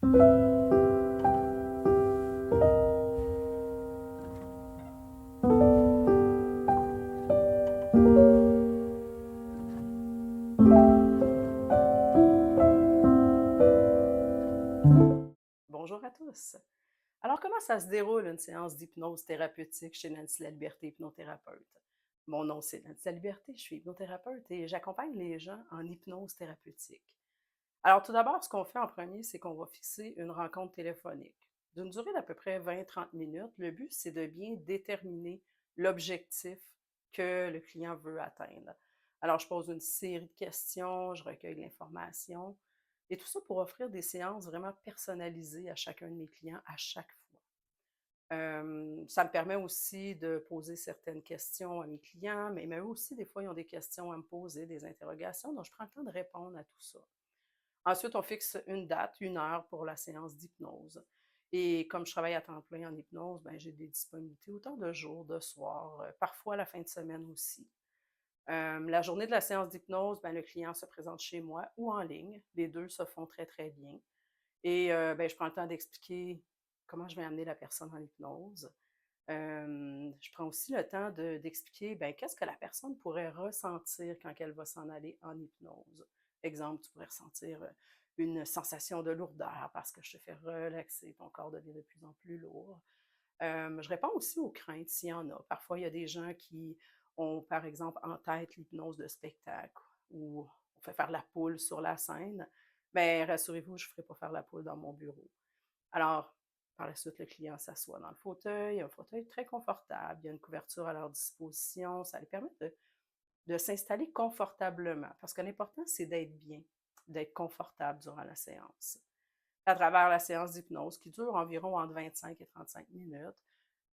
Bonjour à tous. Alors, comment ça se déroule une séance d'hypnose thérapeutique chez Nancy Laliberté, hypnothérapeute? Mon nom, c'est Nancy Laliberté, je suis hypnothérapeute et j'accompagne les gens en hypnose thérapeutique. Alors, tout d'abord, ce qu'on fait en premier, c'est qu'on va fixer une rencontre téléphonique d'une durée d'à peu près 20-30 minutes. Le but, c'est de bien déterminer l'objectif que le client veut atteindre. Alors, je pose une série de questions, je recueille de l'information, et tout ça pour offrir des séances vraiment personnalisées à chacun de mes clients à chaque fois. Ça me permet aussi de poser certaines questions à mes clients, mais eux aussi, des fois, ils ont des questions à me poser, des interrogations, donc je prends le temps de répondre à tout ça. Ensuite, on fixe une date, une heure pour la séance d'hypnose. Et comme je travaille à temps plein en hypnose, ben, j'ai des disponibilités autant de jours, de soirs, parfois la fin de semaine aussi. La journée de la séance d'hypnose, ben, le client se présente chez moi ou en ligne. Les deux se font très, très bien. Et ben, je prends le temps d'expliquer comment je vais amener la personne en hypnose. Je prends aussi le temps d'expliquer ben, qu'est-ce que la personne pourrait ressentir quand elle va s'en aller en hypnose. Exemple, tu pourrais ressentir une sensation de lourdeur parce que je te fais relaxer, ton corps devient de plus en plus lourd. Je réponds aussi aux craintes s'il y en a. Parfois, il y a des gens qui ont, par exemple, en tête l'hypnose de spectacle ou on fait faire la poule sur la scène. Bien, rassurez-vous, je ne ferai pas faire la poule dans mon bureau. Alors, par la suite, le client s'assoit dans le fauteuil, un fauteuil très confortable, il y a une couverture à leur disposition, ça les permet de s'installer confortablement, parce que l'important, c'est d'être bien, d'être confortable durant la séance. À travers la séance d'hypnose, qui dure environ entre 25 et 35 minutes,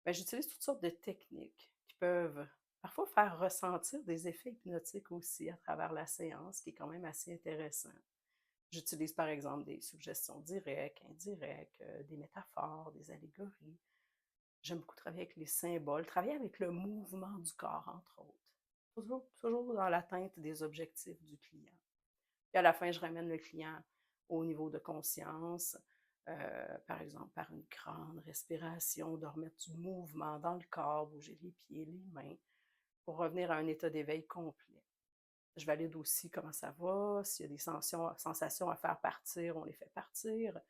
ben, j'utilise toutes sortes de techniques qui peuvent parfois faire ressentir des effets hypnotiques aussi à travers la séance, qui est quand même assez intéressant. J'utilise par exemple des suggestions directes, indirectes, des métaphores, des allégories. J'aime beaucoup travailler avec les symboles, travailler avec le mouvement du corps, entre autres. Toujours dans l'atteinte des objectifs du client. Puis à la fin, je ramène le client au niveau de conscience, par exemple par une grande respiration, de remettre du mouvement dans le corps, bouger les pieds, les mains, pour revenir à un état d'éveil complet. Je valide aussi comment ça va, s'il y a des sensations à faire partir, on les fait partir.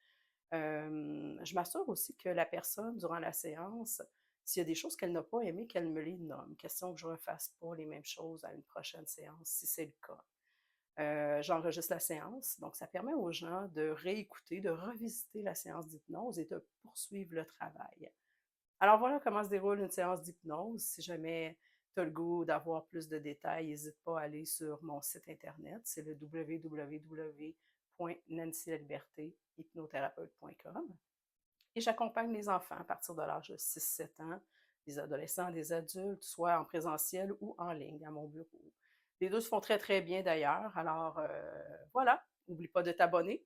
Je m'assure aussi que la personne, durant la séance, s'il y a des choses qu'elle n'a pas aimées, qu'elle me les nomme. Question que je ne refasse pas les mêmes choses à une prochaine séance, si c'est le cas. J'enregistre la séance, donc ça permet aux gens de réécouter, de revisiter la séance d'hypnose et de poursuivre le travail. Alors voilà comment se déroule une séance d'hypnose. Si jamais tu as le goût d'avoir plus de détails, n'hésite pas à aller sur mon site internet. C'est le www.nancylaliberté-hypnothérapeute.com. Et j'accompagne les enfants à partir de l'âge de 6-7 ans, des adolescents, des adultes, soit en présentiel ou en ligne à mon bureau. Les deux se font très, très bien d'ailleurs. Alors voilà, n'oublie pas de t'abonner